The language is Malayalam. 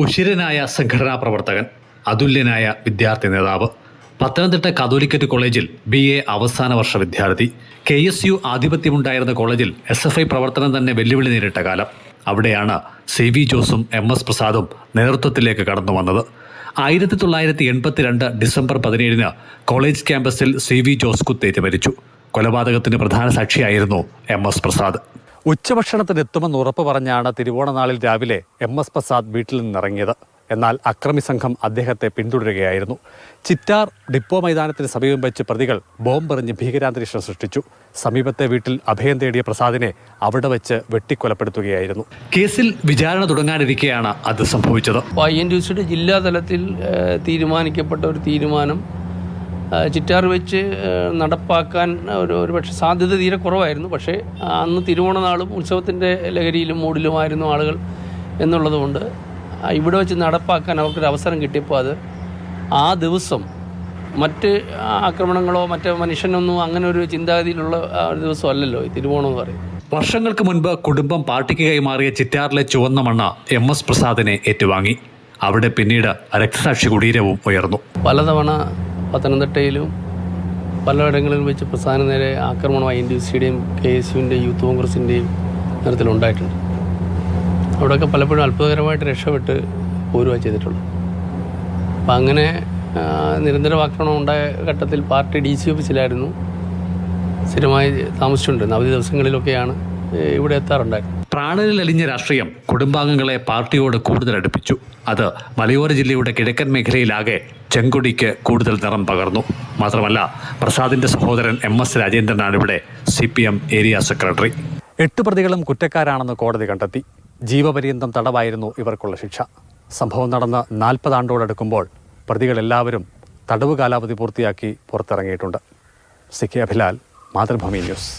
ഉശിരനായ സംഘടനാ പ്രവർത്തകൻ, അതുല്യനായ വിദ്യാർത്ഥി നേതാവ്, പത്തനംതിട്ട കാതോലിക്കറ്റ് കോളേജിൽ BA അവസാന വർഷ വിദ്യാർത്ഥി. KSU ആധിപത്യമുണ്ടായിരുന്ന കോളേജിൽ SFI പ്രവർത്തനം തന്നെ വെല്ലുവിളി നേരിട്ട കാലം. അവിടെയാണ് CV ജോസും MS പ്രസാദും നേതൃത്വത്തിലേക്ക് കടന്നു വന്നത്. 1982 ഡിസംബർ 17 കോളേജ് ക്യാമ്പസിൽ CV ജോസ് കുത്തേറ്റ് മരിച്ചു. കൊലപാതകത്തിന് പ്രധാന സാക്ഷിയായിരുന്നു MS പ്രസാദ്. ഉച്ചഭക്ഷണത്തിന് എത്തുമെന്ന് ഉറപ്പ് പറഞ്ഞാണ് തിരുവോണനാളിൽ രാവിലെ MS പ്രസാദ് വീട്ടിൽ നിന്നിറങ്ങിയത്. എന്നാൽ അക്രമി സംഘം അദ്ദേഹത്തെ പിന്തുടരുകയായിരുന്നു. ചിറ്റാർ ഡിപ്പോ മൈതാനത്തിന് സമീപം വെച്ച് പ്രതികൾ ബോംബെറിഞ്ഞ് ഭീകരാന്തരീക്ഷം സൃഷ്ടിച്ചു. സമീപത്തെ വീട്ടിൽ അഭയം തേടിയ പ്രസാദിനെ അവിടെ വെച്ച് വെട്ടിക്കൊലപ്പെടുത്തുകയായിരുന്നു. കേസിൽ വിചാരണ തുടങ്ങാനിരിക്കെയാണ് അത് സംഭവിച്ചത്. INTUCയുടെ ജില്ലാ തലത്തിൽ തീരുമാനിക്കപ്പെട്ട ഒരു തീരുമാനം ചിറ്റാർ വെച്ച് നടപ്പാക്കാൻ ഒരു പക്ഷേ സാധ്യത തീരെ കുറവായിരുന്നു. പക്ഷേ അന്ന് തിരുവോണനാളും ഉത്സവത്തിൻ്റെ ലഹരിയിലും മൂഡിലുമായിരുന്നു ആളുകൾ എന്നുള്ളതുകൊണ്ട് ഇവിടെ വെച്ച് നടപ്പാക്കാൻ അവർക്കൊരു അവസരം കിട്ടിയപ്പോൾ അത് ആ ദിവസം മറ്റ് ആക്രമണങ്ങളോ മറ്റ് മനുഷ്യനൊന്നും അങ്ങനെ ഒരു ചിന്താഗതിയിലുള്ള ഒരു ദിവസം അല്ലല്ലോ ഈ തിരുവോണം എന്ന് പറയും. വർഷങ്ങൾക്ക് മുൻപ് കുടുംബം പാർട്ടിക്ക് കൈമാറിയ ചിറ്റാറിലെ ചുവന്ന മണ്ണ MS പ്രസാദിനെ ഏറ്റുവാങ്ങി. അവിടെ പിന്നീട് രക്തസാക്ഷി കുടീരവും ഉയർന്നു. പലതവണ പത്തനംതിട്ടയിലും പലയിടങ്ങളിലും വെച്ച് പ്രസാദിന് നേരെ ആക്രമണം INTUCയുടെയും KSUവിൻ്റെയും യൂത്ത് കോൺഗ്രസിൻ്റെയും നേതൃത്വത്തിലുണ്ടായിട്ടുണ്ട്. അവിടെയൊക്കെ പലപ്പോഴും അത്ഭുതകരമായിട്ട് രക്ഷപ്പെട്ട് പോരുക ചെയ്തിട്ടുള്ളത്. അപ്പം അങ്ങനെ നിരന്തര ആക്രമണം ഉണ്ടായ ഘട്ടത്തിൽ പാർട്ടി DC ഓഫീസിലായിരുന്നു സ്ഥിരമായി താമസിച്ചുകൊണ്ടിരുന്നത്. അവധി ദിവസങ്ങളിലൊക്കെയാണ് ഇവിടെ എത്താറുണ്ടായിരുന്നത്. പ്രാണനിൽ അലിഞ്ഞ രാഷ്ട്രീയം കുടുംബാംഗങ്ങളെ പാർട്ടിയോട് കൂടുതൽ അടുപ്പിച്ചു. അത് മലയോര ജില്ലയുടെ കിഴക്കൻ മേഖലയിലാകെ ചെങ്കൊടിക്ക് കൂടുതൽ നിറം പകർന്നു. മാത്രമല്ല, പ്രസാദിന്റെ സഹോദരൻ MS രാജേന്ദ്രനാണ് ഇവിടെ CPM ഏരിയ സെക്രട്ടറി. 8 പ്രതികളും കുറ്റക്കാരാണെന്ന് കോടതി കണ്ടെത്തി. ജീവപര്യന്തം തടവായിരുന്നു ഇവർക്കുള്ള ശിക്ഷ. സംഭവം നടന്ന് 40 ആണ്ടോടടുക്കുമ്പോൾ പ്രതികളെല്ലാവരും തടവ് കാലാവധി പൂർത്തിയാക്കി പുറത്തിറങ്ങിയിട്ടുണ്ട്. CK Abhilal, Mathrubhumi news.